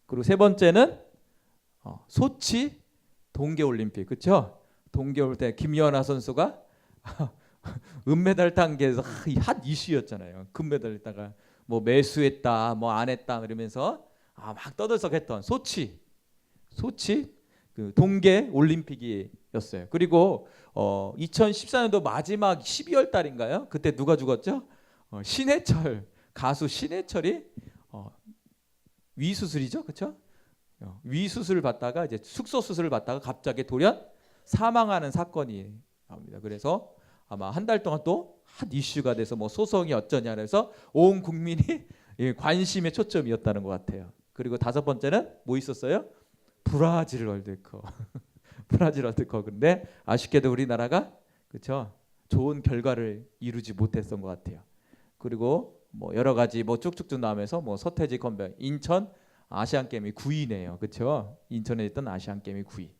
그리고 세 번째는 소치 동계올림픽, 그렇죠? 동계올 때 김연아 선수가 은메달 딴 게 핫 이슈였잖아요. 금메달 따가 뭐 매수했다, 뭐 안 했다 이러면서 막 떠들썩했던 소치 그 동계 올림픽이었어요. 그리고 2014년도 마지막 12월 달인가요? 그때 누가 죽었죠? 신해철, 가수 신해철이 위수술이죠, 그렇죠? 위수술을 받다가 이제 숙소 수술을 받다가 갑자기 돌연 사망하는 사건이 나옵니다. 그래서 아마 한 달 동안 또 핫 이슈가 돼서 뭐 소송이 어쩌냐 그래서 온 국민이 관심의 초점이었다는 것 같아요. 그리고 다섯 번째는 뭐 있었어요? 브라질 월드컵. 브라질 월드컵. 근데 아쉽게도 우리나라가 그렇죠? 좋은 결과를 이루지 못했던 것 같아요. 그리고 뭐 여러 가지 뭐 쭉쭉쭉 나오면서 뭐 서태지 컴백, 인천 아시안 게임이 9위네요. 그렇죠? 인천에 있던 아시안 게임이 9위.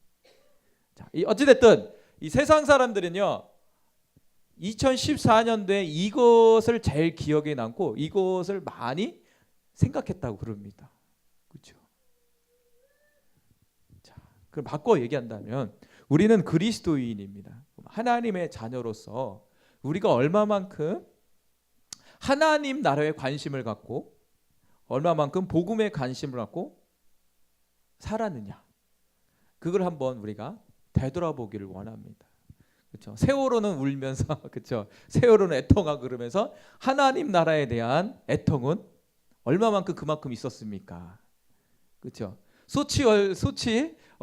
자, 어찌 됐든 이 세상 사람들은요. 2014년도에 이것을 제일 기억에 남고 이것을 많이 생각했다고 그럽니다. 그렇죠? 자, 그럼 바꿔 얘기한다면 우리는 그리스도인입니다. 하나님의 자녀로서 우리가 얼마만큼 하나님 나라에 관심을 갖고 얼마만큼 복음에 관심을 갖고 살았느냐, 그걸 한번 우리가 되돌아보기를 원합니다. 그렇죠? 세월호는 울면서 그렇죠? 세월호는 애통하고 그러면서 하나님 나라에 대한 애통은 얼마만큼 그만큼 있었습니까? 그렇죠? 소치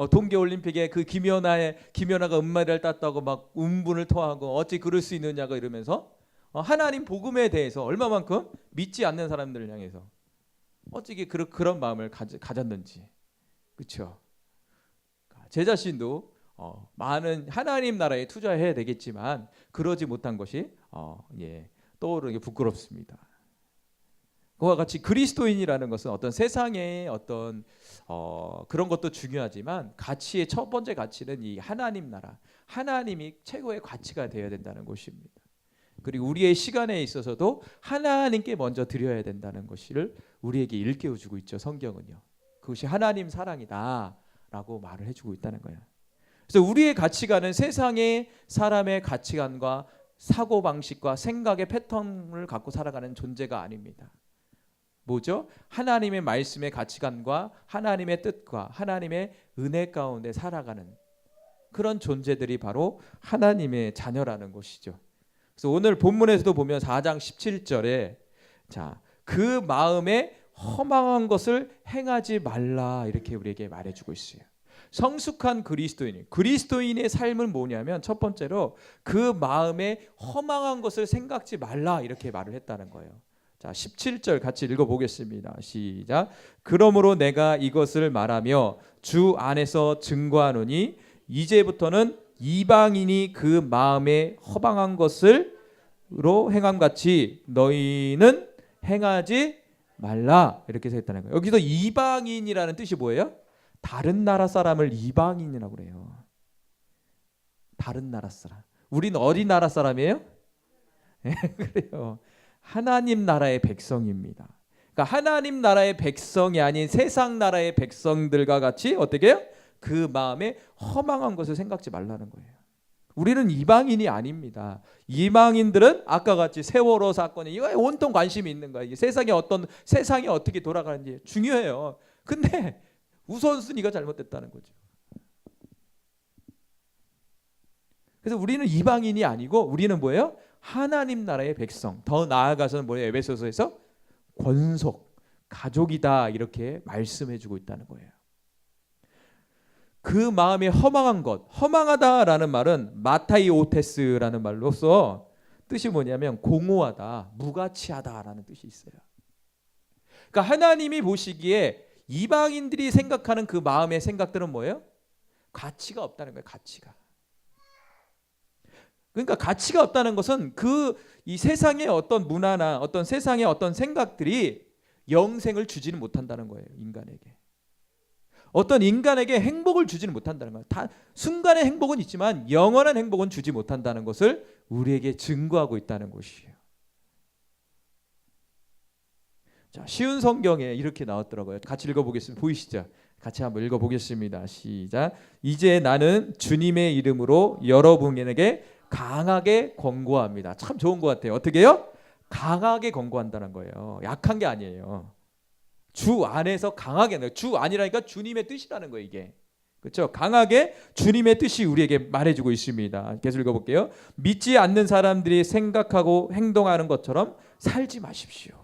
동계올림픽에 그 김연아가 은메달을 땄다고 막 운분을 토하고 어찌 그럴 수 있느냐고 이러면서 하나님 복음에 대해서 얼마만큼 믿지 않는 사람들을 향해서 어찌 그런 마음을 가졌는지, 그렇죠? 제 자신도 많은 하나님 나라에 투자해야 되겠지만 그러지 못한 것이 떠오르는 게 부끄럽습니다. 그와 같이 그리스도인이라는 것은 어떤 세상의 어떤 그런 것도 중요하지만 가치의 첫 번째 가치는 이 하나님 나라, 하나님이 최고의 가치가 되어야 된다는 것입니다. 그리고 우리의 시간에 있어서도 하나님께 먼저 드려야 된다는 것을 우리에게 일깨워주고 있죠. 성경은요. 그것이 하나님 사랑이다라고 말을 해주고 있다는 거예요. 그래서 우리의 가치관은 세상의 사람의 가치관과 사고방식과 생각의 패턴을 갖고 살아가는 존재가 아닙니다. 뭐죠? 하나님의 말씀의 가치관과 하나님의 뜻과 하나님의 은혜 가운데 살아가는 그런 존재들이 바로 하나님의 자녀라는 것이죠. 그래서 오늘 본문에서도 보면 4장 17절에 자, 그 마음에 허망한 것을 행하지 말라 이렇게 우리에게 말해주고 있어요. 성숙한 그리스도인의 삶은 뭐냐면 첫 번째로 그 마음에 허망한 것을 생각지 말라 이렇게 말을 했다는 거예요. 자, 17절 같이 읽어보겠습니다. 시작. 그러므로 내가 이것을 말하며 주 안에서 증거하노니 이제부터는 이방인이 그 마음에 허망한 것을로 행함같이 너희는 행하지 말라 이렇게 했다는 거예요. 여기서 이방인이라는 뜻이 뭐예요? 다른 나라 사람을 이방인이라고 그래요. 다른 나라 사람. 우린 어디 나라 사람이에요? 그래요. 하나님 나라의 백성입니다. 그러니까 하나님 나라의 백성이 아닌 세상 나라의 백성들과 같이 어떻게 해요? 그 마음에 허망한 것을 생각지 말라는 거예요. 우리는 이방인이 아닙니다. 이방인들은 아까 같이 세월호 사건에 이거에 온통 관심이 있는 거예요. 세상이 어떻게 돌아가는지 중요해요. 근데 우선순위가 잘못됐다는 거죠. 그래서 우리는 이방인이 아니고 우리는 뭐예요? 하나님 나라의 백성. 더 나아가서는 뭐예요? 에베소서에서 권속, 가족이다 이렇게 말씀해주고 있다는 거예요. 그 마음에 허망한 것, 허망하다라는 말은 마타이오테스라는 말로서 뜻이 뭐냐면 공허하다, 무가치하다라는 뜻이 있어요. 그러니까 하나님이 보시기에 이방인들이 생각하는 그 마음의 생각들은 뭐예요? 가치가 없다는 거예요. 가치가. 그러니까 가치가 없다는 것은 이 세상의 어떤 문화나 어떤 세상의 어떤 생각들이 영생을 주지는 못한다는 거예요. 인간에게. 어떤 인간에게 행복을 주지는 못한다는 거예요. 다 순간의 행복은 있지만 영원한 행복은 주지 못한다는 것을 우리에게 증거하고 있다는 것이에요. 자, 쉬운 성경에 이렇게 나왔더라고요. 같이 읽어보겠습니다. 보이시죠? 같이 한번 읽어보겠습니다. 시작. 이제 나는 주님의 이름으로 여러분에게 강하게 권고합니다. 참 좋은 것 같아요. 어떻게 해요? 강하게 권고한다는 거예요. 약한 게 아니에요. 주 안에서 강하게, 주 안이라니까 주님의 뜻이라는 거예요, 이게. 그렇죠? 강하게 주님의 뜻이 우리에게 말해주고 있습니다. 계속 읽어볼게요. 믿지 않는 사람들이 생각하고 행동하는 것처럼 살지 마십시오.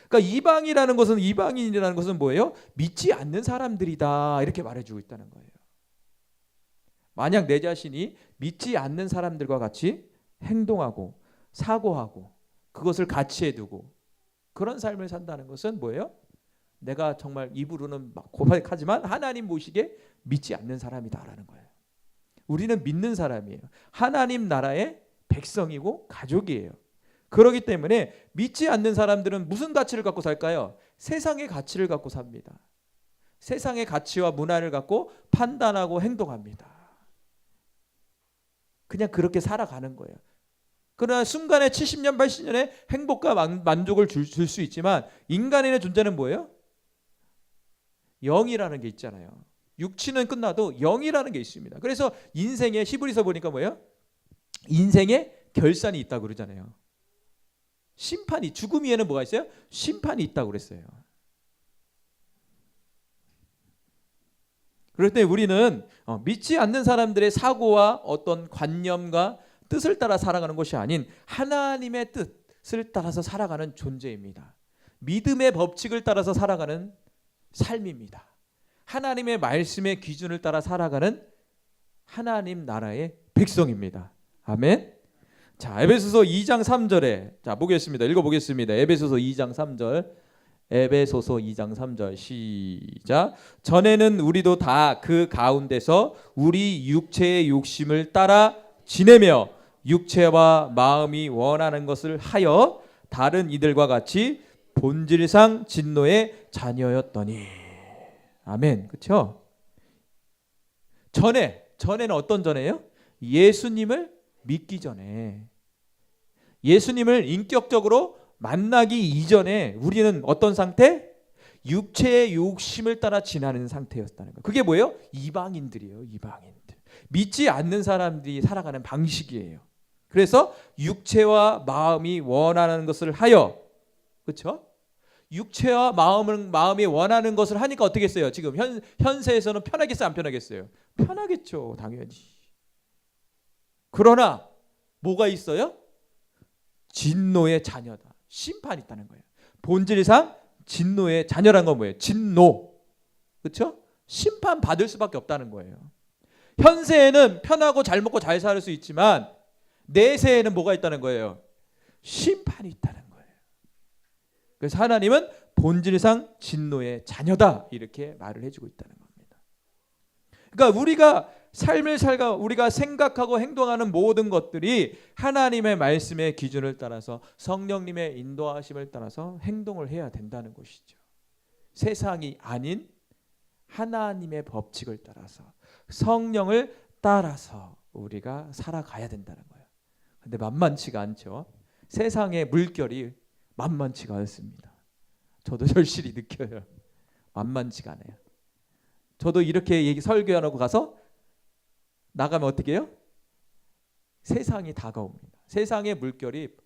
그러니까 이방인이라는 것은 뭐예요? 믿지 않는 사람들이다, 이렇게 말해주고 있다는 거예요. 만약 내 자신이 믿지 않는 사람들과 같이 행동하고 사고하고 그것을 가치에 두고 그런 삶을 산다는 것은 뭐예요? 내가 정말 입으로는 막 고백하지만 하나님 보시기에 믿지 않는 사람이다라는 거예요. 우리는 믿는 사람이에요. 하나님 나라의 백성이고 가족이에요. 그렇기 때문에 믿지 않는 사람들은 무슨 가치를 갖고 살까요? 세상의 가치를 갖고 삽니다. 세상의 가치와 문화를 갖고 판단하고 행동합니다. 그냥 그렇게 살아가는 거예요. 그러나 순간에 70년, 80년의 행복과 만족을 줄 수 있지만 인간의 존재는 뭐예요? 영이라는 게 있잖아요. 육체는 끝나도 영이라는 게 있습니다. 그래서 인생에 히브리서 보니까 뭐예요? 인생에 결산이 있다고 그러잖아요. 심판이, 죽음 위에는 뭐가 있어요? 심판이 있다고 그랬어요. 그럴 때 우리는 믿지 않는 사람들의 사고와 어떤 관념과 뜻을 따라 살아가는 것이 아닌 하나님의 뜻을 따라서 살아가는 존재입니다. 믿음의 법칙을 따라서 살아가는 삶입니다. 하나님의 말씀의 기준을 따라 살아가는 하나님 나라의 백성입니다. 아멘. 자, 에베소서 2장 3절에 자 보겠습니다. 읽어보겠습니다. 에베소서 2장 3절. 에베소서 2장 3절 시작. 전에는 우리도 다 그 가운데서 우리 육체의 욕심을 따라 지내며 육체와 마음이 원하는 것을 하여 다른 이들과 같이 본질상 진노의 자녀였더니. 아멘. 그렇죠? 전에는 어떤 전에요? 예수님을 믿기 전에, 예수님을 인격적으로 만나기 이전에 우리는 어떤 상태? 육체의 욕심을 따라 지나는 상태였다는 거예요. 그게 뭐예요? 이방인들이에요. 이방인들. 믿지 않는 사람들이 살아가는 방식이에요. 그래서 육체와 마음이 원하는 것을 하여, 그렇죠? 육체와 마음이 원하는 것을 하니까 어떻게 했어요? 지금 현세에서는 편하겠어요? 안 편하겠어요? 편하겠죠, 당연히. 그러나 뭐가 있어요? 진노의 자녀다. 심판이 있다는 거예요. 본질상 진노의 자녀란 건 뭐예요? 진노. 그렇죠? 심판 받을 수밖에 없다는 거예요. 현세에는 편하고 잘 먹고 잘 살 수 있지만 내세에는 뭐가 있다는 거예요? 심판이 있다는 거예요. 그래서 하나님은 본질상 진노의 자녀다, 이렇게 말을 해주고 있다는 겁니다. 그러니까 우리가 삶을 살가 우리가 생각하고 행동하는 모든 것들이 하나님의 말씀의 기준을 따라서 성령님의 인도하심을 따라서 행동을 해야 된다는 것이죠. 세상이 아닌 하나님의 법칙을 따라서 성령을 따라서 우리가 살아가야 된다는 거예요. 근데 만만치가 않죠. 세상의 물결이 만만치가 않습니다. 저도 절실히 느껴요. 만만치가 않아요. 저도 이렇게 설교하고 가서 나가면 어떻게 해요? 세상이 다가옵니다. 세상의 물결이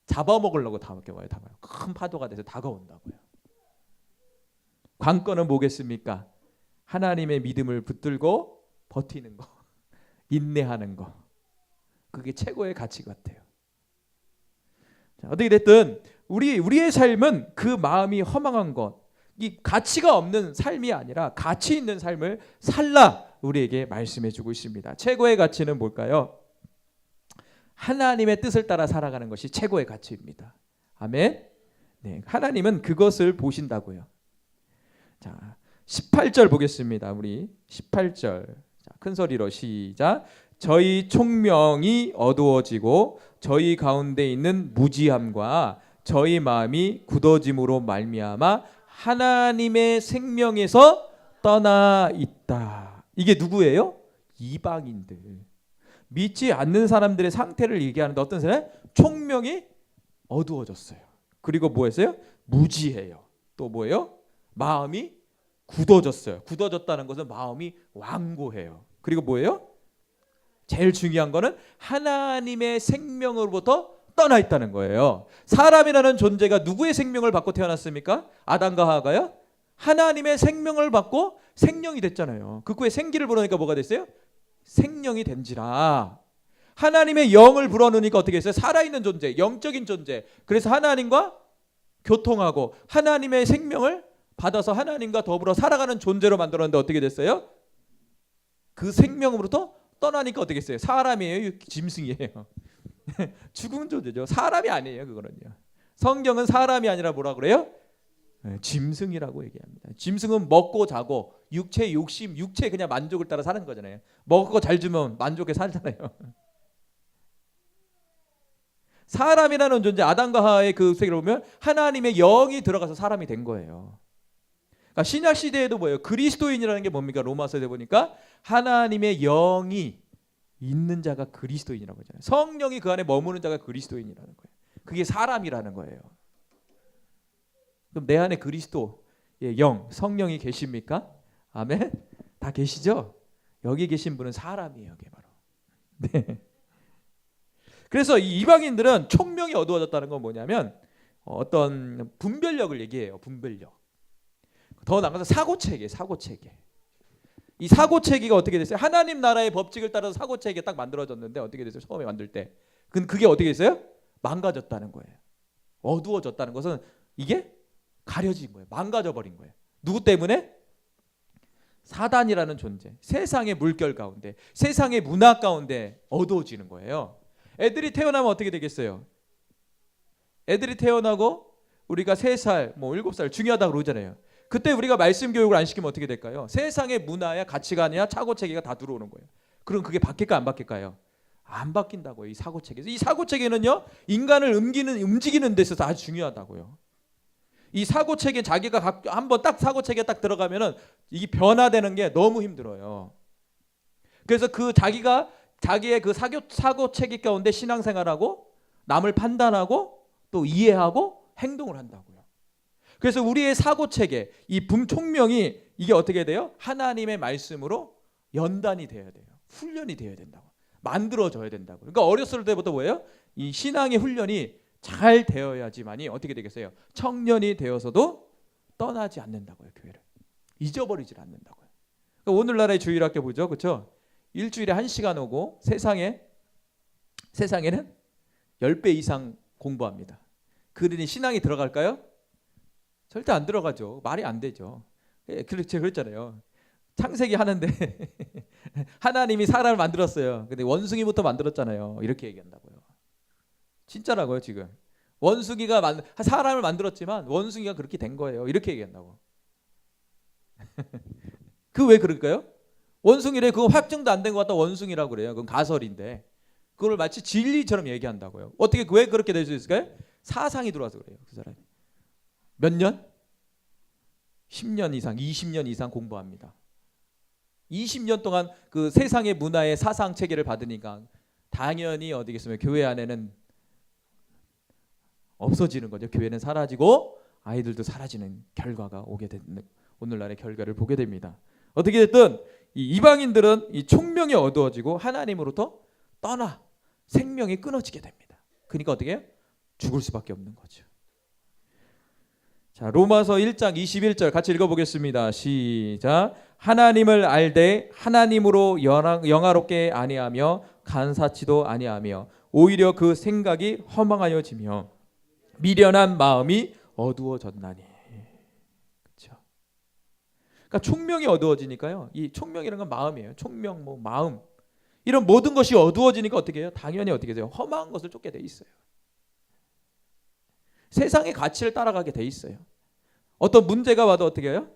잡아먹으려고 다가와요. 큰 파도가 돼서 다가온다고요. 관건은 뭐겠습니까? 하나님의 믿음을 붙들고 버티는 거, 인내하는 거. 그게 최고의 가치 같아요. 자, 어떻게 됐든 우리의 삶은 그 마음이 허망한 것, 이 가치가 없는 삶이 아니라 가치 있는 삶을 살라 우리에게 말씀해주고 있습니다. 최고의 가치는 뭘까요? 하나님의 뜻을 따라 살아가는 것이 최고의 가치입니다. 아멘. 네, 하나님은 그것을 보신다고요. 자, 18절 보겠습니다. 우리 18절. 자, 큰 소리로 시작. 저희 총명이 어두워지고 저희 가운데 있는 무지함과 저희 마음이 굳어짐으로 말미암아 하나님의 생명에서 떠나 있다. 이게 누구예요? 이방인들. 믿지 않는 사람들의 상태를 얘기하는데 어떤 사람? 총명이 어두워졌어요. 그리고 뭐 했어요? 무지해요. 또 뭐예요? 마음이 굳어졌어요. 굳어졌다는 것은 마음이 완고해요. 그리고 뭐예요? 제일 중요한 거는 하나님의 생명으로부터 떠나 있다는 거예요. 사람이라는 존재가 누구의 생명을 받고 태어났습니까? 아담과 하와가요? 하나님의 생명을 받고 생명이 됐잖아요. 그 후에 생기를 불어넣으니까 뭐가 됐어요? 생명이 된지라. 하나님의 영을 불어넣으니까 어떻게 했어요? 살아있는 존재, 영적인 존재. 그래서 하나님과 교통하고 하나님의 생명을 받아서 하나님과 더불어 살아가는 존재로 만들었는데 어떻게 됐어요? 그 생명으로부터 떠나니까 어떻게 했어요? 사람이에요? 짐승이에요? 죽은 존재죠. 사람이 아니에요. 그거는요. 성경은 사람이 아니라 뭐라 그래요? 짐승이라고 얘기합니다. 짐승은 먹고 자고 육체 욕심, 육체 그냥 만족을 따라 사는 거잖아요. 먹고 잘 주면 만족해 살잖아요. 사람이라는 존재, 아담과 하와의 그 세계를 보면 하나님의 영이 들어가서 사람이 된 거예요. 그러니까 신약 시대에도 뭐예요? 그리스도인이라는 게 뭡니까? 로마서에 보니까 하나님의 영이 있는 자가 그리스도인이라고 하잖아요. 성령이 그 안에 머무는 자가 그리스도인이라는 거예요. 그게 사람이라는 거예요. 그럼 내 안에 그리스도의 영, 성령이 계십니까? 아멘. 다 계시죠? 여기 계신 분은 사람이에요. 그게 바로. 네. 그래서 이 이방인들은 총명이 어두워졌다는 건 뭐냐면 어떤 분별력을 얘기해요. 분별력. 더 나아가서 사고체계. 이 사고체계가 어떻게 됐어요? 하나님 나라의 법칙을 따라서 사고체계가 딱 만들어졌는데 어떻게 됐어요? 처음에 만들 때. 그게 어떻게 됐어요? 망가졌다는 거예요. 어두워졌다는 것은 이게 가려진 거예요. 망가져 버린 거예요. 누구 때문에? 사단이라는 존재. 세상의 물결 가운데, 세상의 문화 가운데 어두워지는 거예요. 애들이 태어나면 어떻게 되겠어요? 애들이 태어나고 우리가 3살, 7살 중요하다고 그러잖아요. 그때 우리가 말씀 교육을 안 시키면 어떻게 될까요? 세상의 문화야 가치관이야 차고체계가 다 들어오는 거예요. 그럼 그게 바뀔까 안 바뀔까요? 안 바뀐다고요. 이 사고체계. 이 사고체계는요. 인간을 움직이는 데 있어서 아주 중요하다고요. 이 사고체계 자기가 한번 딱 사고체계 딱 들어가면은 이게 변화되는 게 너무 힘들어요. 그래서 그 자기의 그 사고체계 가운데 신앙생활하고 남을 판단하고 또 이해하고 행동을 한다고요. 그래서 우리의 사고체계, 이 총명이 이게 어떻게 돼요? 하나님의 말씀으로 연단이 돼야 돼요. 훈련이 돼야 된다고. 만들어져야 된다고. 그러니까 어렸을 때부터 뭐예요? 이 신앙의 훈련이 잘 되어야지만이 어떻게 되겠어요? 청년이 되어서도 떠나지 않는다고요. 교회를. 잊어버리질 않는다고요. 그러니까 오늘날의 주일학교 보죠. 그렇죠? 일주일에 1시간 오고 세상에는 10배 이상 공부합니다. 그러니 신앙이 들어갈까요? 절대 안 들어가죠. 말이 안 되죠. 그렇죠. 그랬잖아요. 창세기 하는데 하나님이 사람을 만들었어요. 근데 원숭이부터 만들었잖아요. 이렇게 얘기한다고요. 진짜라고요. 지금 원숭이가 사람을 만들었지만 원숭이가 그렇게 된 거예요. 이렇게 얘기한다고. 그 왜 그럴까요? 원숭이래. 그거 확정도 안 된 것 같다 원숭이라고 그래요. 그건 가설인데 그걸 마치 진리처럼 얘기한다고요. 어떻게 왜 그렇게 될 수 있을까요? 사상이 들어와서 그래요. 그 사람이. 몇 년? 10년 이상, 20년 이상 공부합니다. 20년 동안 그 세상의 문화의 사상 체계를 받으니까 당연히 어디겠습니까? 교회 안에는 없어지는 거죠. 교회는 사라지고 아이들도 사라지는 결과가 오게 되는 오늘날의 결과를 보게 됩니다. 어떻게 됐든 이 이방인들은 이 총명이 어두워지고 하나님으로부터 떠나 생명이 끊어지게 됩니다. 그러니까 어떻게 해요? 죽을 수밖에 없는 거죠. 자, 로마서 1장 21절 같이 읽어보겠습니다. 시작. 하나님을 알되 하나님으로 영화롭게 아니하며 간사치도 아니하며 오히려 그 생각이 허망하여지며 미련한 마음이 어두워졌나니. 그렇죠. 그러니까 총명이 어두워지니까요. 이 총명이라는 건 마음이에요. 총명, 마음. 이런 모든 것이 어두워지니까 어떻게 해요? 당연히 어떻게 돼요? 험한 것을 쫓게 돼 있어요. 세상의 가치를 따라가게 돼 있어요. 어떤 문제가 와도 어떻게 해요?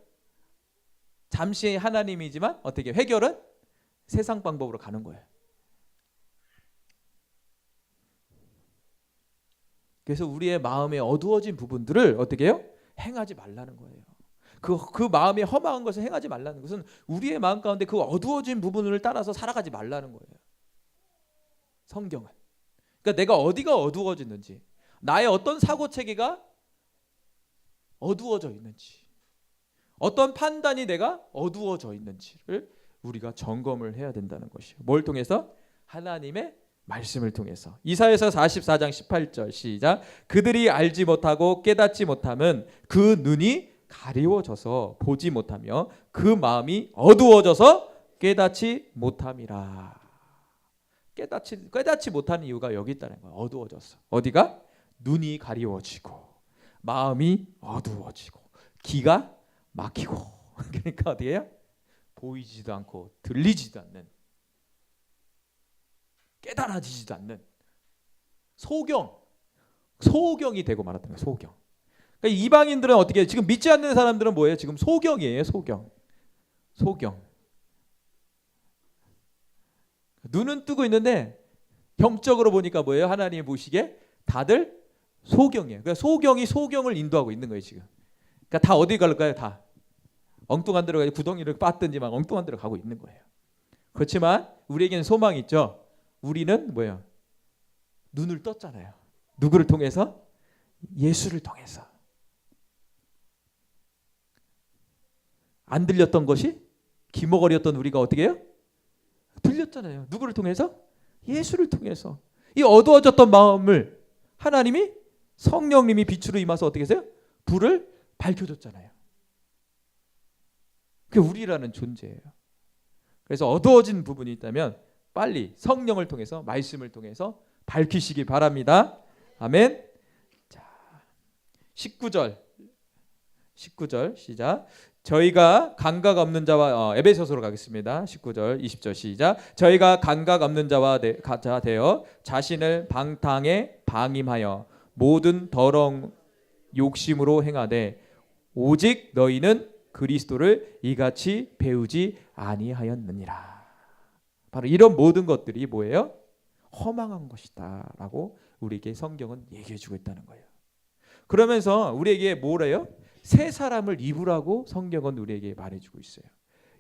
잠시 하나님이지만 어떻게 해결은 세상 방법으로 가는 거예요. 그래서 우리의 마음에 어두워진 부분들을 어떻게 해요? 행하지 말라는 거예요. 그 마음에 허망한 것을 행하지 말라는 것은 우리의 마음 가운데 그 어두워진 부분을 따라서 살아가지 말라는 거예요. 성경은. 그러니까 내가 어디가 어두워졌는지 나의 어떤 사고체계가 어두워져 있는지, 어떤 판단이 내가 어두워져 있는지를 우리가 점검을 해야 된다는 것이에요. 뭘 통해서? 하나님의 말씀을 통해서. 이사야서 44장 18절 시작. 그들이 알지 못하고 깨닫지 못함은 그 눈이 가리워져서 보지 못하며 그 마음이 어두워져서 깨닫지 못함이라. 깨닫지 못하는 이유가 여기 있다는 거야. 어두워졌어. 어디가? 눈이 가리워지고 마음이 어두워지고 귀가 막히고 그러니까 어디예요? 보이지도 않고 들리지도 않는, 깨달아지지도 않는 소경이 되고 말았던 거예요. 소경. 그러니까 이방인들은 어떻게, 지금 믿지 않는 사람들은 뭐예요? 지금 소경이에요. 소경. 눈은 뜨고 있는데 영적으로 보니까 뭐예요? 하나님이 보시기에 다들 소경이에요. 그러니까 소경이 소경을 인도하고 있는 거예요 지금. 그러니까 다 어디 갈까요? 다 엉뚱한 데로 가서 구덩이를 빠뜨는지 막 엉뚱한 데로 가고 있는 거예요. 그렇지만 우리에게는 소망이 있죠. 우리는 뭐예요? 눈을 떴잖아요. 누구를 통해서? 예수를 통해서. 안 들렸던 것이 귀머거리였던 우리가 어떻게 해요? 들렸잖아요. 누구를 통해서? 예수를 통해서. 이 어두워졌던 마음을 하나님이, 성령님이 빛으로 임하서 어떻게 했어요? 불을 밝혀줬잖아요. 그게 우리라는 존재예요. 그래서 어두워진 부분이 있다면 빨리 성령을 통해서, 말씀을 통해서 밝히시기 바랍니다. 아멘. 자, 19절 시작. 저희가 감각 없는 자와 에베소서로 가겠습니다. 19절 20절 시작. 저희가 감각 없는 자와 되어 자신을 방탕에 방임하여 모든 더러운 욕심으로 행하되 오직 너희는 그리스도를 이같이 배우지 아니하였느니라. 바로 이런 모든 것들이 뭐예요? 허망한 것이다 라고 우리에게 성경은 얘기해주고 있다는 거예요. 그러면서 우리에게 뭐래요? 새 사람을 입으라고 성경은 우리에게 말해주고 있어요.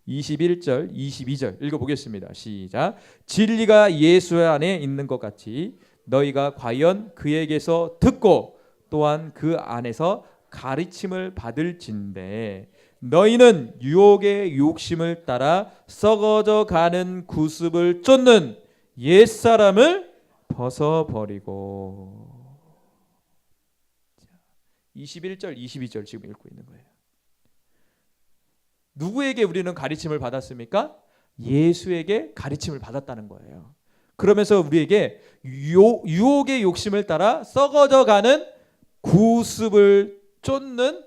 21절 22절 읽어보겠습니다. 시작. 진리가 예수 안에 있는 것 같이 너희가 과연 그에게서 듣고 또한 그 안에서 가르침을 받을진대 너희는 유혹의 욕심을 따라 썩어져 가는 구습을 쫓는 옛사람을 벗어버리고. 21절 22절 지금 읽고 있는 거예요. 누구에게 우리는 가르침을 받았습니까? 예수에게 가르침을 받았다는 거예요. 그러면서 우리에게 유혹의 욕심을 따라 썩어져 가는 구습을 쫓는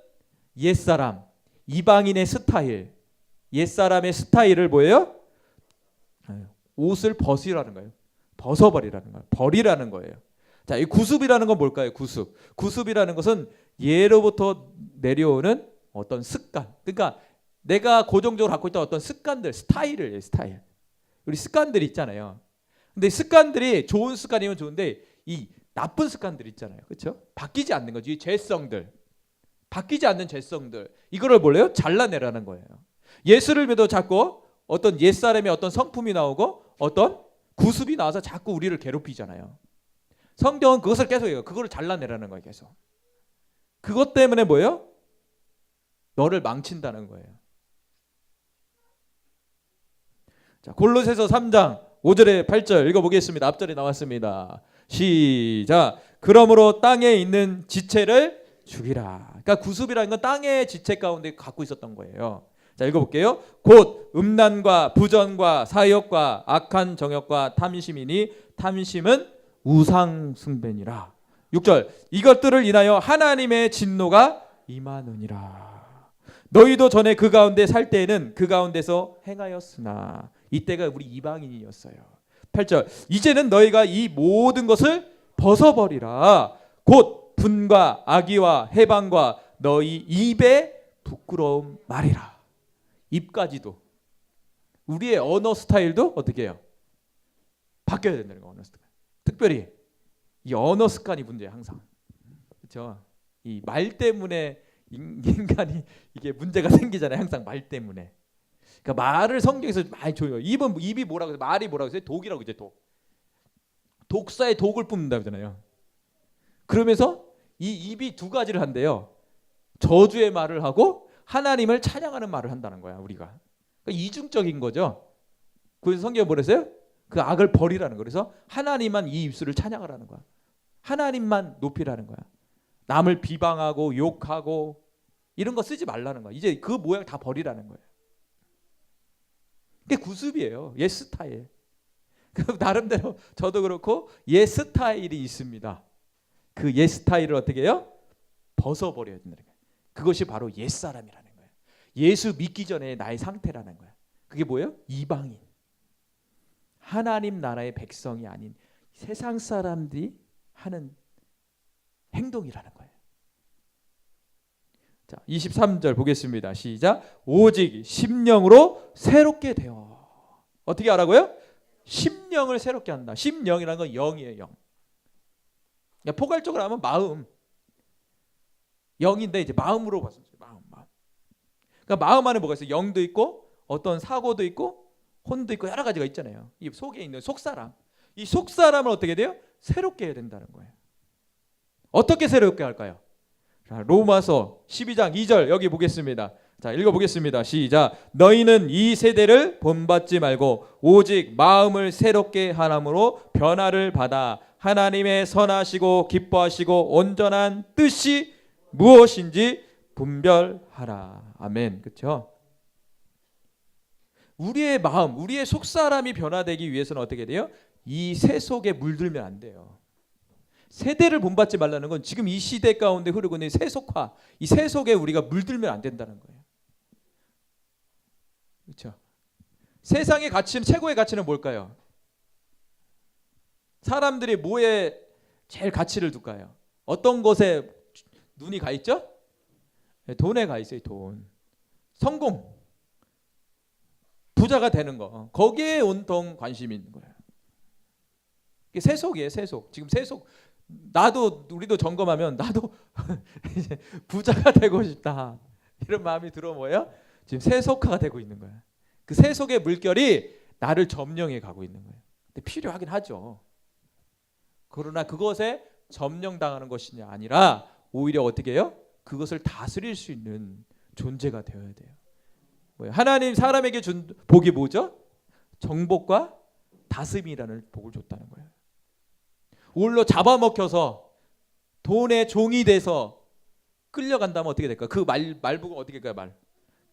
옛사람, 이방인의 스타일, 옛사람의 스타일을 뭐예요? 옷을 벗으라는 거예요. 벗어버리라는 거예요. 버리라는 거예요. 자, 이 구습이라는 건 뭘까요? 구습이라는 것은 예로부터 내려오는 어떤 습관. 그러니까 내가 고정적으로 갖고 있던 어떤 습관들, 스타일. 우리 습관들이 있잖아요. 근데 습관들이 좋은 습관이면 좋은데 이 나쁜 습관들 있잖아요. 그렇죠? 바뀌지 않는 거지. 이 죄성들. 바뀌지 않는 죄성들. 이거를 뭐래요? 잘라내라는 거예요. 예수를 믿어 자꾸 어떤 옛사람의 어떤 성품이 나오고 어떤 구습이 나와서 자꾸 우리를 괴롭히잖아요. 성경은 그것을 계속 해요. 그거를 잘라내라는 거예요. 계속. 그것 때문에 뭐예요? 너를 망친다는 거예요. 자, 골로새서 3장 5절에 8절 읽어보겠습니다. 앞절에 나왔습니다. 시작. 그러므로 땅에 있는 지체를 죽이라. 그러니까 구습이라는 건 땅의 지체 가운데 갖고 있었던 거예요. 자, 읽어볼게요. 곧 음란과 부전과 사욕과 악한 정욕과 탐심이니 탐심은 우상 숭배니라. 6절. 이것들을 인하여 하나님의 진노가 임하느니라. 너희도 전에 그 가운데 살 때에는 그 가운데서 행하였으나 이때가 우리 이방인이었어요. 8절. 이제는 너희가 이 모든 것을 벗어버리라. 곧 분과 악의와 해방과 너희 입의 부끄러움 말이라. 입까지도. 우리의 언어 스타일도 어떻게 해요? 바뀌어야 된다는 거예요. 언어 스타일. 특별히 이 언어 습관이 문제예요. 항상. 그렇죠? 이 말 때문에 인간이 이게 문제가 생기잖아요. 항상 말 때문에. 그러니까 말을 성경에서 많이 줘요. 입이 뭐라고 해서 말이 뭐라고 해서 독이라고 이제 독. 독사의 독을 뿜는다 그러잖아요. 그러면서 이 입이 두 가지를 한대요. 저주의 말을 하고 하나님을 찬양하는 말을 한다는 거야, 우리가. 그러니까 이중적인 거죠. 그래서 성경에 뭐랬어요? 그 악을 버리라는 거야. 그래서 하나님만 이 입술을 찬양하라는 거야. 하나님만 높이라는 거야. 남을 비방하고 욕하고 이런 거 쓰지 말라는 거야. 이제 그 모양 다 버리라는 거예요. 그게 구습이에요. 옛 스타일. 나름대로 저도 그렇고 옛 스타일이 있습니다. 그 옛 스타일을 어떻게 해요? 벗어버려야 된다는 거예요. 그것이 바로 옛사람이라는 거예요. 예수 믿기 전에 나의 상태라는 거예요. 그게 뭐예요? 이방인. 하나님 나라의 백성이 아닌 세상 사람들이 하는 행동이라는 거예요. 자, 23절 보겠습니다. 시작. 오직 심령으로 새롭게 되어. 어떻게 하라고요? 심령을 새롭게 한다. 심령이라는 건 영이에요. 영. 그러니까 포괄적으로 하면 마음. 영인데 이제 마음으로 봤어요. 마음. 그러니까 마음 안에 뭐가 있어요? 영도 있고 어떤 사고도 있고 혼도 있고 여러 가지가 있잖아요. 이 속에 있는 속사람. 이 속사람을 어떻게 돼요? 새롭게 해야 된다는 거예요. 어떻게 새롭게 할까요? 자, 로마서 12장 2절 여기 보겠습니다. 자, 읽어보겠습니다. 시작. 너희는 이 세대를 본받지 말고 오직 마음을 새롭게 하람으로 변화를 받아 하나님의 선하시고 기뻐하시고 온전한 뜻이 무엇인지 분별하라. 아멘. 그렇죠? 우리의 마음, 우리의 속사람이 변화되기 위해서는 어떻게 돼요? 이 새 속에 물들면 안 돼요. 세대를 본받지 말라는 건 지금 이 시대 가운데 흐르고 있는 세속화, 이 세속에 우리가 물들면 안 된다는 거예요. 그렇죠? 세상의 가치는, 최고의 가치는 뭘까요? 사람들이 뭐에 제일 가치를 둘까요? 어떤 것에 눈이 가 있죠? 돈에 가 있어요. 돈. 성공. 부자가 되는 거. 거기에 온통 관심이 있는 거예요. 이게 세속이에요. 세속. 지금 세속. 나도 우리도 점검하면 나도 이제 부자가 되고 싶다. 이런 마음이 들어 뭐예요? 지금 세속화가 되고 있는 거예요. 그 세속의 물결이 나를 점령해 가고 있는 거예요. 근데 필요하긴 하죠. 그러나 그것에 점령당하는 것이 아니라 오히려 어떻게 해요? 그것을 다스릴 수 있는 존재가 되어야 돼요. 하나님 사람에게 준 복이 뭐죠? 정복과 다스림이라는 복을 줬다는 거예요. 올로 잡아먹혀서 돈의 종이 돼서 끌려간다면 어떻게 될까요? 그 말복은 어떻게 될까요? 말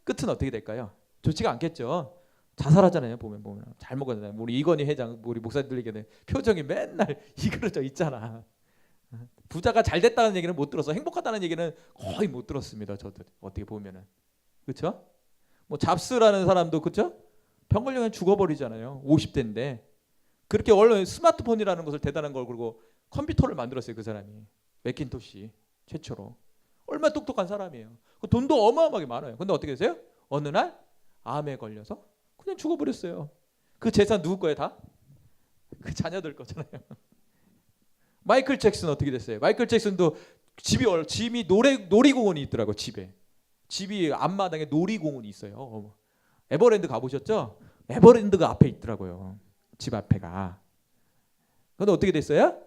끝은 어떻게 될까요? 좋지가 않겠죠. 자살하잖아요. 보면 잘 먹었잖아요. 우리 이건희 회장, 우리 목사님들에게는 표정이 맨날 이그러져 있잖아. 부자가 잘 됐다는 얘기는 못 들어서 행복하다는 얘기는 거의 못 들었습니다. 저도 어떻게 보면은 그렇죠? 뭐 잡스라는 사람도 그렇죠? 병 걸리면 죽어버리잖아요. 50대인데 그렇게 얼른 스마트폰이라는 것을 대단한 걸 그러고 컴퓨터를 만들었어요. 그 사람이 맥킨토시 최초로. 얼마나 똑똑한 사람이에요. 돈도 어마어마하게 많아요. 근데 어떻게 됐어요? 어느 날 암에 걸려서 그냥 죽어버렸어요. 그 재산 누구 거예요? 다? 그 자녀들 거잖아요. 마이클 잭슨 어떻게 됐어요? 마이클 잭슨도 집이 놀이공원이 있더라고. 집이 앞마당에 놀이공원이 있어요. 에버랜드 가보셨죠? 에버랜드가 앞에 있더라고요. 집 앞에가. 근데 어떻게 됐어요?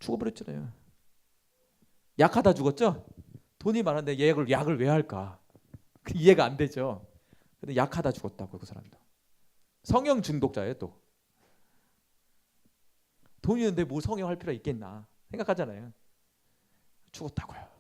죽어버렸잖아요. 약하다 죽었죠? 돈이 많은데 약을 왜 할까? 이해가 안 되죠. 근데 약하다 죽었다고 그 사람도. 성형 중독자예요 또. 돈이 있는데 뭐 성형할 필요가 있겠나 생각하잖아요. 죽었다고요.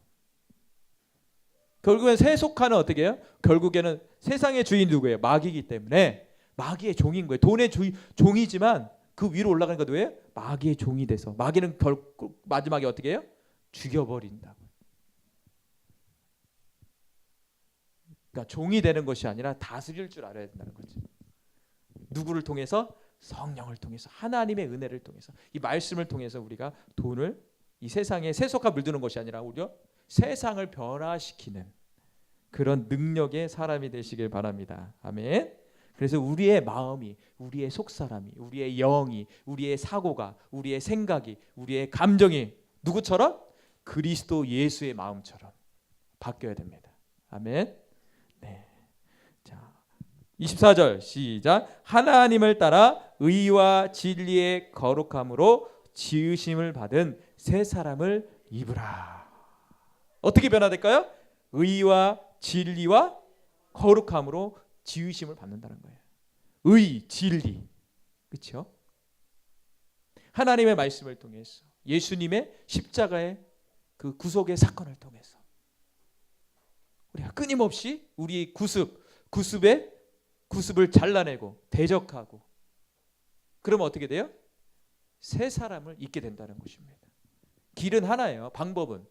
결국엔 세속화는 어떻게 해요? 결국에는 세상의 주인 누구예요? 마귀이기 때문에 마귀의 종인 거예요. 돈의 종이지만 그 위로 올라가는 건 누구예요? 마귀의 종이 돼서 마귀는 결국 마지막에 어떻게 해요? 죽여버린다고. 그러니까 종이 되는 것이 아니라 다스릴 줄 알아야 된다는 거지. 누구를 통해서? 성령을 통해서, 하나님의 은혜를 통해서, 이 말씀을 통해서 우리가 돈을 이 세상에 세속화 물드는 것이 아니라 오히려 세상을 변화시키는 그런 능력의 사람이 되시길 바랍니다. 아멘. 그래서 우리의 마음이, 우리의 속사람이, 우리의 영이, 우리의 사고가, 우리의 생각이, 우리의 감정이 누구처럼? 그리스도 예수의 마음처럼 바뀌어야 됩니다. 아멘. 네. 자, 24절 시작. 하나님을 따라 의와 진리의 거룩함으로 지으심을 받은 새 사람을 입으라. 어떻게 변화될까요? 의와 진리와 거룩함으로 지으심을 받는다는 거예요. 의, 진리. 그렇죠? 하나님의 말씀을 통해서 예수님의 십자가의 그 구속의 사건을 통해서 우리가 끊임없이 우리 구습을 잘라내고 대적하고 그러면 어떻게 돼요? 새 사람을 입게 된다는 것입니다. 길은 하나예요. 방법은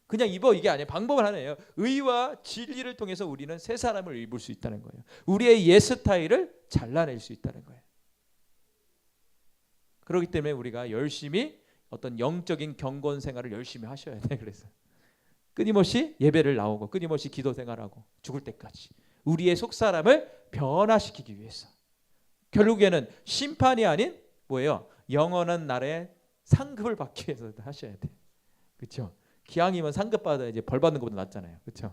그냥 입어 이게 아니에요. 방법은 하나예요. 의와 진리를 통해서 우리는 새 사람을 입을 수 있다는 거예요. 우리의 옛 스타일을 잘라낼 수 있다는 거예요. 그렇기 때문에 우리가 열심히 어떤 영적인 경건 생활을 열심히 하셔야 돼. 그래서 끊임없이 예배를 나오고 끊임없이 기도 생활하고 죽을 때까지 우리의 속사람을 변화시키기 위해서 결국에는 심판이 아닌 뭐예요? 영원한 날에 상급을 받기 위해서 하셔야 돼. 그렇죠? 기왕이면 상급 받아 이제 벌 받는 것보다 낫잖아요. 그렇죠?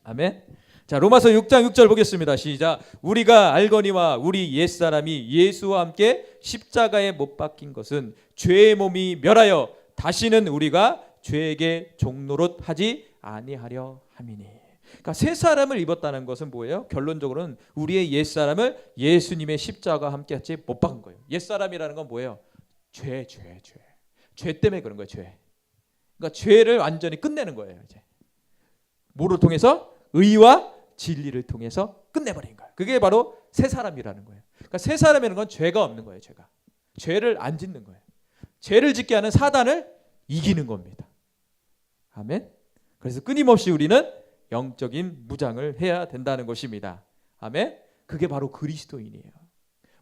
아멘. 자, 로마서 6장 6절 보겠습니다. 시작. 우리가 알거니와 우리 옛사람이 예수와 함께 십자가에 못 박힌 것은 죄의 몸이 멸하여 다시는 우리가 죄에게 종노릇 하지 아니하려 함이니. 그러니까 새 사람을 입었다는 것은 뭐예요? 결론적으로는 우리의 옛사람을 예수님의 십자가와 함께 같이 못 박은 거예요. 옛사람이라는 건 뭐예요? 죄 때문에 그런 거예요. 죄. 그러니까 죄를 완전히 끝내는 거예요. 이제 뭐를 통해서? 의와 진리를 통해서 끝내버린 거예요. 그게 바로 새 사람이라는 거예요. 그러니까 새 사람이라는 건 죄가 없는 거예요. 죄를 안 짓는 거예요. 죄를 짓게 하는 사단을 이기는 겁니다. 아멘. 그래서 끊임없이 우리는 영적인 무장을 해야 된다는 것입니다. 아멘. 그게 바로 그리스도인이에요.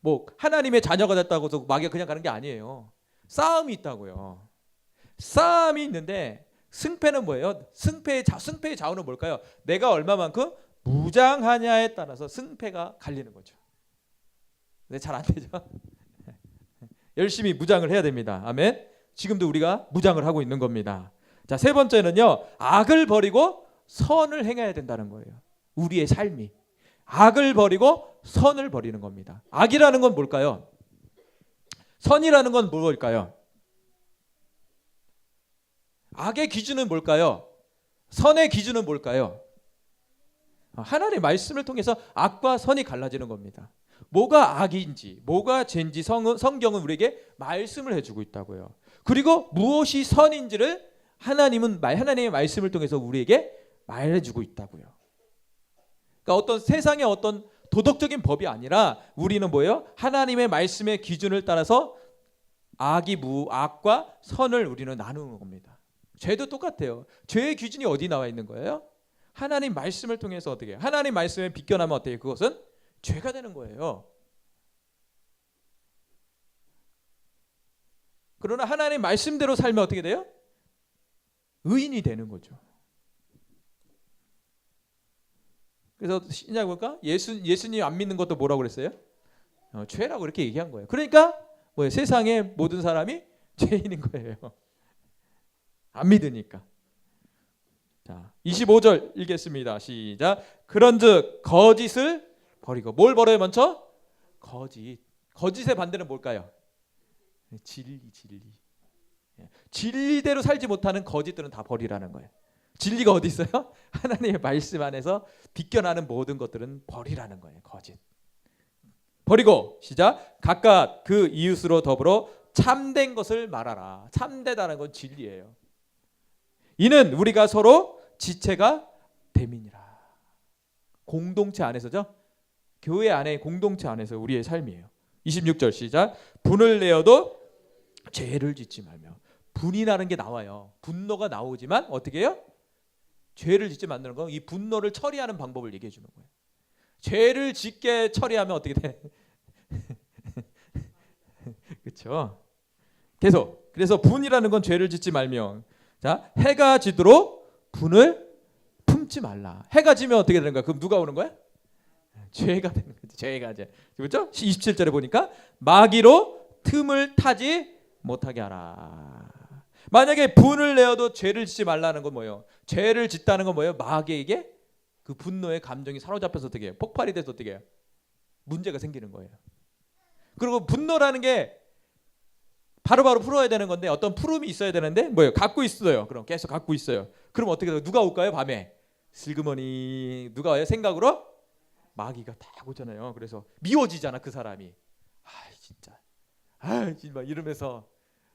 뭐 하나님의 자녀가 됐다고 해서 마귀가 그냥 가는 게 아니에요. 싸움이 있다고요. 싸움이 있는데 승패는 뭐예요? 승패의 좌우는 뭘까요? 내가 얼마만큼 무장하냐에 따라서 승패가 갈리는 거죠. 근데 잘 안 되죠. 열심히 무장을 해야 됩니다. 아멘. 지금도 우리가 무장을 하고 있는 겁니다. 자, 세 번째는요. 악을 버리고 선을 행해야 된다는 거예요. 우리의 삶이. 악을 버리고 선을 버리는 겁니다. 악이라는 건 뭘까요? 선이라는 건 뭘까요? 악의 기준은 뭘까요? 선의 기준은 뭘까요? 하나님의 말씀을 통해서 악과 선이 갈라지는 겁니다. 뭐가 악인지 뭐가 죄인지 성경은 우리에게 말씀을 해주고 있다고요. 그리고 무엇이 선인지를 하나님의 말씀을 통해서 우리에게 말해주고 있다고요. 그러니까 어떤 세상의 어떤 도덕적인 법이 아니라 우리는 뭐예요? 하나님의 말씀의 기준을 따라서 악과 선을 우리는 나누는 겁니다. 죄도 똑같아요. 죄의 기준이 어디 나와 있는 거예요? 하나님 말씀을 통해서 어떻게 해요? 하나님 말씀에 비껴나면 어떻게 해요? 그것은 죄가 되는 거예요. 그러나 하나님 말씀대로 살면 어떻게 돼요? 의인이 되는 거죠. 그래서 신약 볼까? 예수님 안 믿는 것도 뭐라고 그랬어요? 죄라고 그렇게 얘기한 거예요. 그러니까 뭐예요? 세상의 모든 사람이 죄인인 거예요. 안 믿으니까. 자, 25절 읽겠습니다. 시작. 그런즉 거짓을 버리고 뭘 버려요 먼저? 거짓. 거짓의 반대는 뭘까요? 진리. 진리대로 살지 못하는 거짓들은 다 버리라는 거예요. 진리가 어디 있어요? 하나님의 말씀 안에서 비껴나는 모든 것들은 버리라는 거예요. 거짓. 버리고 시작. 각각 그 이웃으로 더불어 참된 것을 말하라. 참되다는 건 진리예요. 이는 우리가 서로 지체가 됨이니라. 공동체 안에서죠. 교회 안에 공동체 안에서 우리의 삶이에요. 26절 시작. 분을 내어도 죄를 짓지 말며. 분이 나는 게 나와요. 분노가 나오지만 어떻게 해요? 죄를 짓지 만드는 건 이 분노를 처리하는 방법을 얘기해 주는 거예요. 죄를 짓게 처리하면 어떻게 돼? 그렇죠? 계속. 그래서 분이라는 건 죄를 짓지 말며. 자, 해가 지도록 분을 품지 말라. 해가 지면 어떻게 되는 거야? 그럼 누가 오는 거야? 죄가 되는 거지. 죄가 이제. 그렇죠? 27절에 보니까 마귀로 틈을 타지 못하게 하라. 만약에 분을 내어도 죄를 짓지 말라는 건 뭐예요? 죄를 짓다는 건 뭐예요? 마귀에게 그 분노의 감정이 사로잡혀서 어떻게 해요? 폭발이 돼서 어떻게 해요? 문제가 생기는 거예요. 그리고 분노라는 게 바로바로 풀어야 되는 건데 어떤 푸름이 있어야 되는데 뭐예요? 갖고 있어요. 그럼 계속 갖고 있어요. 그럼 어떻게 돼요? 누가 올까요? 밤에 슬그머니 누가 와요? 생각으로 마귀가 딱 오잖아요. 그래서 미워지잖아 그 사람이. 아 진짜, 아 정말 이러면서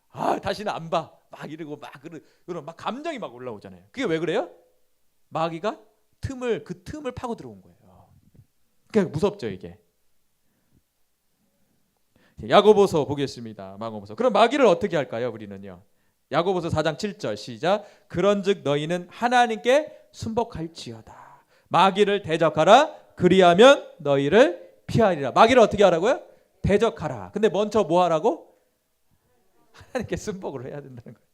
아 다시는 안 봐. 막 이러고 막 그런 막 감정이 막 올라오잖아요. 그게 왜 그래요? 마귀가 그 틈을 파고 들어온 거예요. 그러니까 무섭죠 이게. 야고보서 보겠습니다. 야고보서. 그럼 마귀를 어떻게 할까요? 우리는요. 야고보서 4장 7절 시작. 그런즉 너희는 하나님께 순복할지어다. 마귀를 대적하라. 그리하면 너희를 피하리라. 마귀를 어떻게 하라고요? 대적하라. 근데 먼저 뭐 하라고? 하나님께 순복을 해야 된다는 거예요.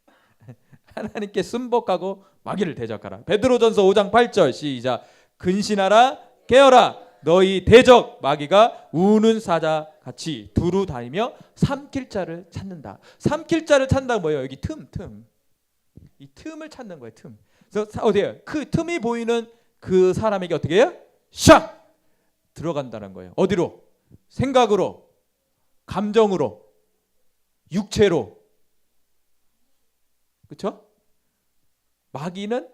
하나님께 순복하고 마귀를 대적하라. 베드로전서 5장 8절 시작. 근신하라 깨어라. 너희 대적 마귀가 우는 사자 같이 두루 다니며 삼킬 자를 찾는다. 삼킬 자를 찾는다 뭐예요? 여기 틈. 이 틈을 찾는 거예요. 틈. 그래서 어디에요? 그 틈이 보이는 그 사람에게 어떻게 해요? 샥 들어간다는 거예요. 어디로? 생각으로, 감정으로, 육체로. 그렇죠? 마귀는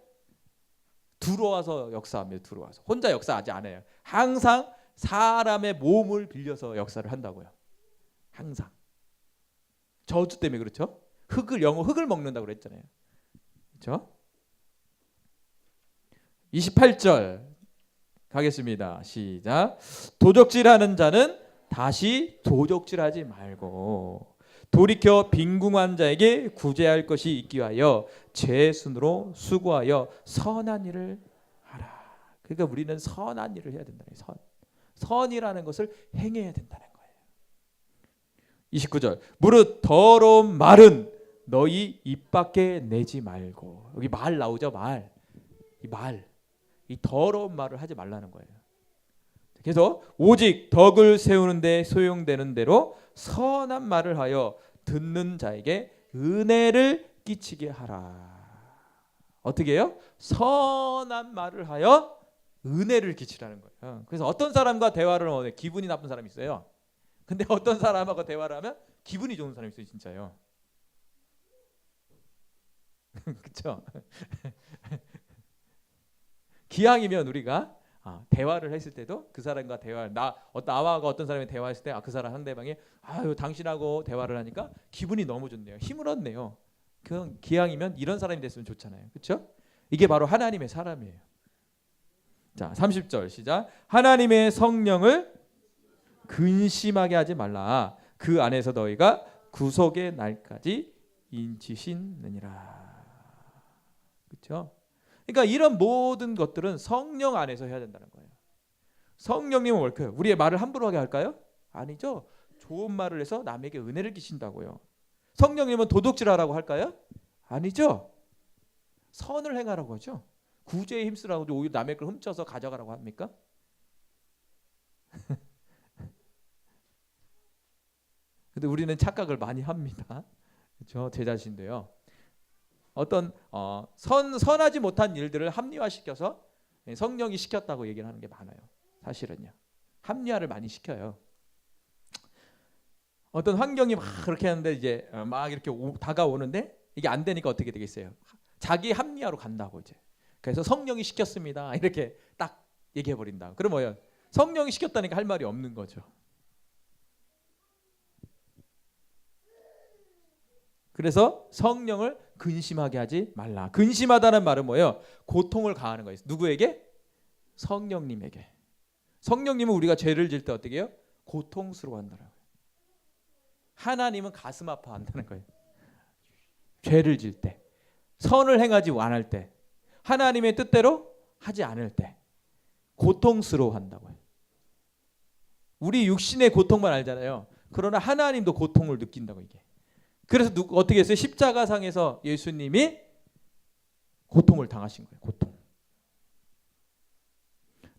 들어와서 역사합니다. 들어와서 혼자 역사하지 않아요. 항상 사람의 몸을 빌려서 역사를 한다고요. 항상 저주 때문에 그렇죠. 흙을 먹는다고 그랬잖아요. 그렇죠? 28절 가겠습니다. 시작. 도적질하는 자는 다시 도적질하지 말고 돌이켜 빈궁한 자에게 구제할 것이 있기 위하여 제 순으로 수고하여 선한 일을 하라. 그러니까 우리는 선한 일을 해야 된다는 거예요. 선이라는 것을 행해야 된다는 거예요. 29절. 무릇 더러운 말은 너희 입 밖에 내지 말고. 여기 말 나오죠. 이 더러운 말을 하지 말라는 거예요. 그래서 오직 덕을 세우는 데 소용되는 대로 선한 말을 하여 듣는 자에게 은혜를 끼치게 하라. 어떻게 해요? 선한 말을 하여 은혜를 끼치라는 거예요. 그래서 어떤 사람과 대화를 하면 기분이 나쁜 사람이 있어요. 근데 어떤 사람하고 대화를 하면 기분이 좋은 사람이 있어요. 진짜요. 그렇죠? 기왕이면 우리가 대화를 했을 때도 그 사람과 나와 어떤 사람이 대화했을 때 그 사람 상대방이 아유 당신하고 대화를 하니까 기분이 너무 좋네요. 힘을 얻네요. 그 기왕이면 이런 사람이 됐으면 좋잖아요. 그렇죠? 이게 바로 하나님의 사람이에요. 자, 30절 시작. 하나님의 성령을 근심하게 하지 말라. 그 안에서 너희가 구속의 날까지 인치시느니라. 그렇죠? 그러니까 이런 모든 것들은 성령 안에서 해야 된다는 거예요. 성령님은 뭘까요? 우리의 말을 함부로 하게 할까요? 아니죠. 좋은 말을 해서 남에게 은혜를 끼친다고요. 성령님은 도둑질하라고 할까요? 아니죠. 선을 행하라고 하죠. 구제에 힘쓰라고 하죠. 오히려 남의 걸 훔쳐서 가져가라고 합니까? 근데 우리는 착각을 많이 합니다. 그렇죠? 제 자신도요. 어떤 선하지 못한 일들을 합리화시켜서 성령이 시켰다고 얘기를 하는 게 많아요. 사실은요. 합리화를 많이 시켜요. 어떤 환경이 막 그렇게 하는데 이제 막 이렇게 다가오는데 이게 안 되니까 어떻게 되겠어요? 자기 합리화로 간다고 이제. 그래서 성령이 시켰습니다. 이렇게 딱 얘기해 버린다. 그럼 뭐예요? 성령이 시켰다니까 할 말이 없는 거죠. 그래서 성령을 근심하게 하지 말라. 근심하다는 말은 뭐예요? 고통을 가하는 거예요. 누구에게? 성령님에게. 성령님은 우리가 죄를 질 때 어떻게 해요? 고통스러워한다는 거예요. 하나님은 가슴 아파한다는 거예요. 죄를 질 때, 선을 행하지 않을 때, 하나님의 뜻대로 하지 않을 때 고통스러워한다고요. 우리 육신의 고통만 알잖아요. 그러나 하나님도 고통을 느낀다고 이게. 그래서 어떻게 했어요? 십자가상에서 예수님이 고통을 당하신 거예요. 고통.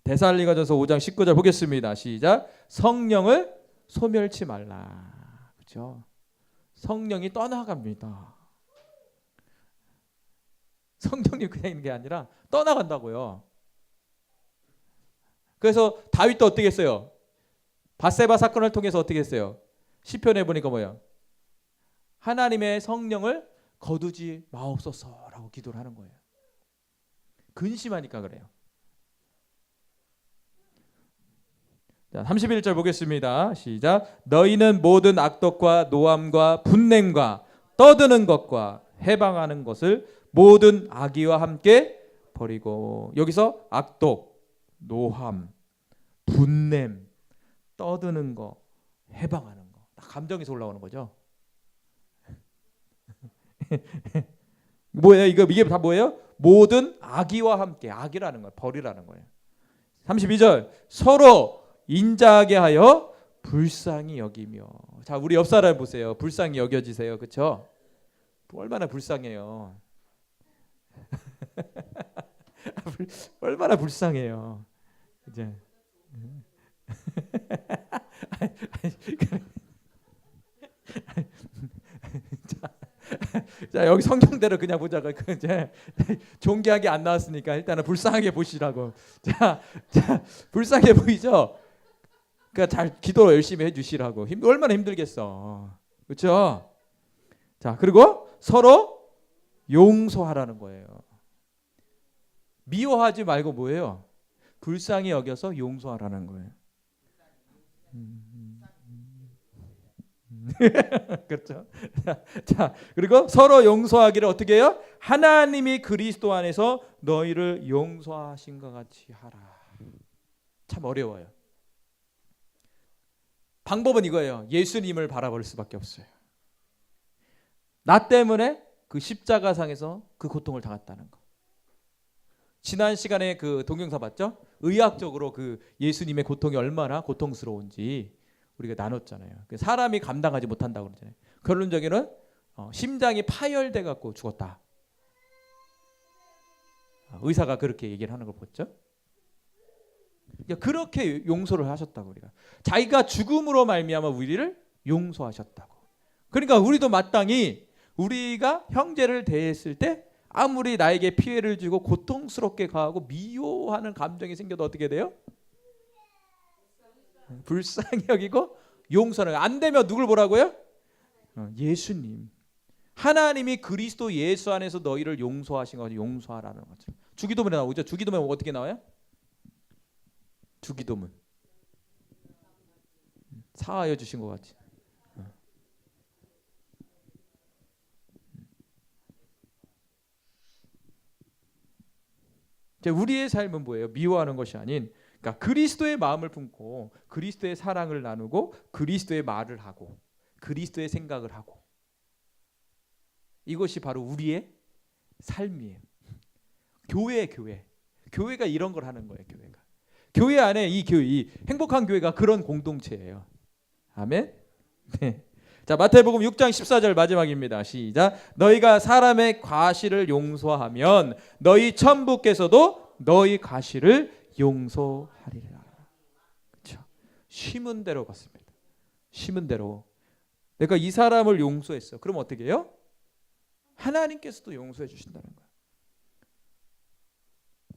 데살로니가전서 5장 19절 보겠습니다. 시작. 성령을 소멸치 말라. 그렇죠? 성령이 떠나갑니다. 성령님 그냥 있는 게 아니라 떠나간다고요. 그래서 다윗도 어떻게 했어요? 밧세바 사건을 통해서 어떻게 했어요? 시편에 보니까 뭐예요? 하나님의 성령을 거두지 마옵소서라고 기도를 하는 거예요. 근심하니까 그래요. 자, 31절 보겠습니다. 시작. 너희는 모든 악독과 노함과 분냄과 떠드는 것과 해방하는 것을 모든 악의와 함께 버리고. 여기서 악독, 노함, 분냄, 떠드는 거, 해방하는 거. 감정에서 올라오는 거죠. 뭐예요? 이게 다 뭐예요? 모든 악의와 함께. 악이라는 거예요. 벌이라는 거예요. 32절. 서로 인자하게 하여 불쌍히 여기며. 자, 우리 옆 사람 보세요. 불쌍히 여겨지세요. 그렇죠? 얼마나 불쌍해요. 얼마나 불쌍해요. 이제 자, 여기 성경대로 그냥 보자고. 이제 존귀하게 안 나왔으니까 일단은 불쌍하게 보시라고. 자, 불쌍해 보이죠? 그러니까 잘 기도 열심히 해주시라고. 얼마나 힘들겠어. 그렇죠? 자, 그리고 서로 용서하라는 거예요. 미워하지 말고 뭐예요? 불쌍히 여겨서 용서하라는 거예요. 그렇죠? 자, 그리고 서로 용서하기를 어떻게 해요? 하나님이 그리스도 안에서 너희를 용서하신 것 같이 하라. 참 어려워요. 방법은 이거예요. 예수님을 바라볼 수밖에 없어요. 나 때문에 그 십자가상에서 그 고통을 당했다는 거. 지난 시간에 그 동영상 봤죠? 의학적으로 그 예수님의 고통이 얼마나 고통스러운지 우리가 나눴잖아요. 사람이 감당하지 못한다고 그러잖아요. 결론적으로는 심장이 파열돼 갖고 죽었다. 의사가 그렇게 얘기를 하는 걸 봤죠. 그렇게 용서를 하셨다고. 우리가 자기가 죽음으로 말미암아 우리를 용서하셨다고. 그러니까 우리도 마땅히 우리가 형제를 대했을 때 아무리 나에게 피해를 주고 고통스럽게 가하고 미워하는 감정이 생겨도 어떻게 돼요? 불쌍히 여기고 용서는. 안 되면 누굴 보라고요? 예수님. 하나님이 그리스도 예수 안에서 너희를 용서하신 거죠. 용서하라는 거죠. 주기도문에 나오죠. 주기도문 어떻게 나와요? 주기도문. 사하여 주신 것 같지. 우리의 삶은 뭐예요? 미워하는 것이 아닌, 그러니까 그리스도의 마음을 품고 그리스도의 사랑을 나누고 그리스도의 말을 하고 그리스도의 생각을 하고, 이것이 바로 우리의 삶이에요. 교회가 이런 걸 하는 거예요. 교회 안에 이 행복한 교회가 그런 공동체예요. 아멘. 네. 자, 마태복음 6장 14절 마지막입니다. 시작. 너희가 사람의 과실을 용서하면 너희 천부께서도 너희 과실을 용서하리라. 그렇죠? 심은 대로 받습니다. 심은 대로. 내가 이 사람을 용서했어. 그럼 어떻게 해요? 하나님께서도 용서해 주신다는 거예요.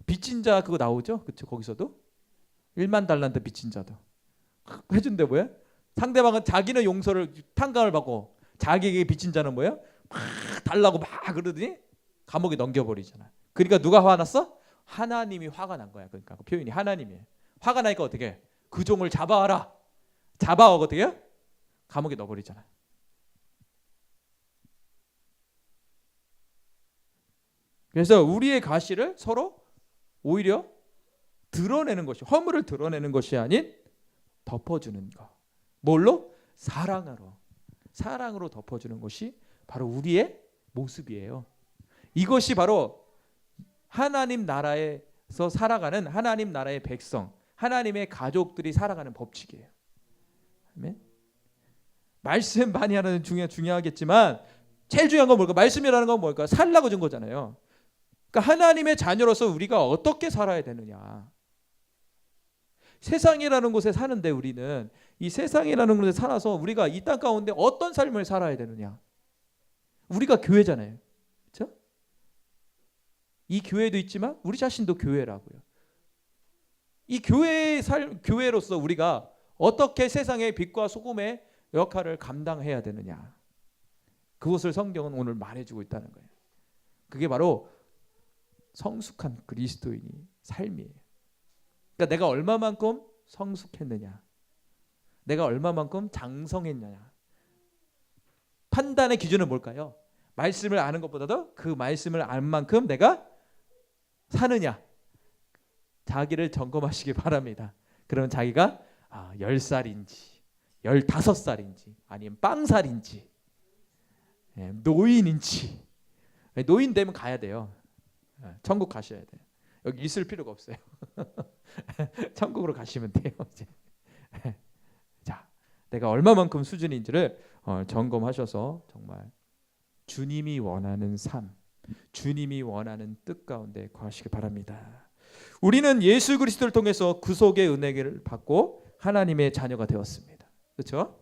빚진 자 그거 나오죠? 그렇죠? 거기서도 1만 달란트 빚진 자도 해준대. 뭐야? 상대방은 자기는 용서를 탕감을 받고 자기에게 빚진 자는 뭐야? 막 달라고 막 그러더니 감옥에 넘겨버리잖아. 그러니까 누가 화났어? 하나님이 화가 난 거야. 그러니까 그 표현이 하나님이에요. 화가 나니까 어떻게 해? 그 종을 잡아와라. 잡아와 어떻게 해요? 감옥에 넣어버리잖아. 그래서 우리의 과실을 서로 오히려 드러내는 것이, 허물을 드러내는 것이 아닌 덮어주는 것. 뭘로? 사랑으로 덮어주는 것이 바로 우리의 모습이에요. 이것이 바로 하나님 나라에서 살아가는 하나님 나라의 백성, 하나님의 가족들이 살아가는 법칙이에요. 아멘. 말씀 많이 하는 중요하겠지만 제일 중요한 건 뭘까? 말씀이라는 건 뭘까? 살라고 준 거잖아요. 그러니까 하나님의 자녀로서 우리가 어떻게 살아야 되느냐. 세상이라는 곳에 사는데 우리는 이 세상이라는 곳에 살아서 우리가 이 땅 가운데 어떤 삶을 살아야 되느냐. 우리가 교회잖아요. 그렇죠? 이 교회도 있지만 우리 자신도 교회라고요. 이 교회로서 우리가 어떻게 세상의 빛과 소금의 역할을 감당해야 되느냐. 그것을 성경은 오늘 말해주고 있다는 거예요. 그게 바로 성숙한 그리스도인이 삶이에요. 그러니까 내가 얼마만큼 성숙했느냐, 내가 얼마만큼 장성했느냐. 판단의 기준은 뭘까요? 말씀을 아는 것보다도 그 말씀을 알 만큼 내가 사느냐. 자기를 점검하시기 바랍니다. 그러면 자기가 10살인지 15살인지 아니면 빵살인지 노인인지. 노인 되면 가야 돼요. 천국 가셔야 돼요. 여기 있을 필요가 없어요. 천국으로 가시면 돼요. 이제. 자, 내가 얼마만큼 수준인지를 점검하셔서 정말 주님이 원하는 삶, 주님이 원하는 뜻 가운데 거하시기 바랍니다. 우리는 예수 그리스도를 통해서 구속의 은혜를 받고 하나님의 자녀가 되었습니다. 그렇죠?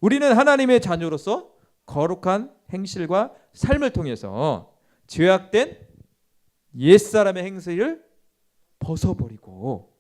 우리는 하나님의 자녀로서 거룩한 행실과 삶을 통해서 죄악된 옛사람의 행실을 벗어버리고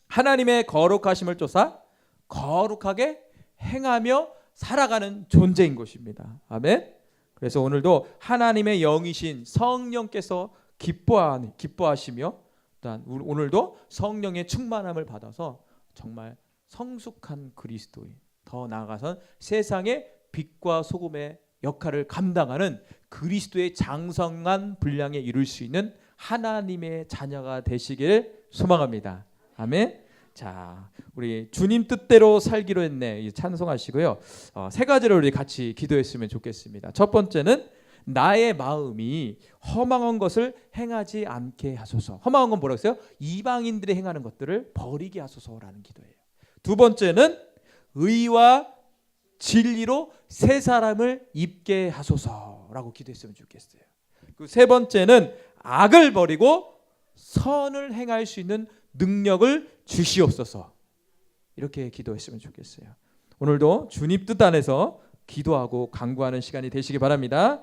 하나님의 거룩하심을 쫓아 거룩하게 행하며 살아가는 존재인 것입니다. 아멘. 그래서 오늘도 하나님의 영이신 성령께서 기뻐하시며 또한 오늘도 성령의 충만함을 받아서 정말 성숙한 그리스도인, 더 나아가선 세상의 빛과 소금의 역할을 감당하는 그리스도의 장성한 분량에 이룰 수 있는 하나님의 자녀가 되시길 소망합니다. 아멘. 자, 우리 주님 뜻대로 살기로 했네 찬송하시고요. 세 가지를 우리 같이 기도했으면 좋겠습니다. 첫 번째는 나의 마음이 허망한 것을 행하지 않게 하소서. 허망한 건 뭐라고 했어요? 이방인들이 행하는 것들을 버리게 하소서라는 기도예요. 두 번째는 의와 진리로 새 사람을 입게 하소서라고 기도했으면 좋겠어요. 그 세 번째는 악을 버리고 선을 행할 수 있는 능력을 주시옵소서. 이렇게 기도했으면 좋겠어요. 오늘도 주님 뜻 안에서 기도하고 간구하는 시간이 되시기 바랍니다.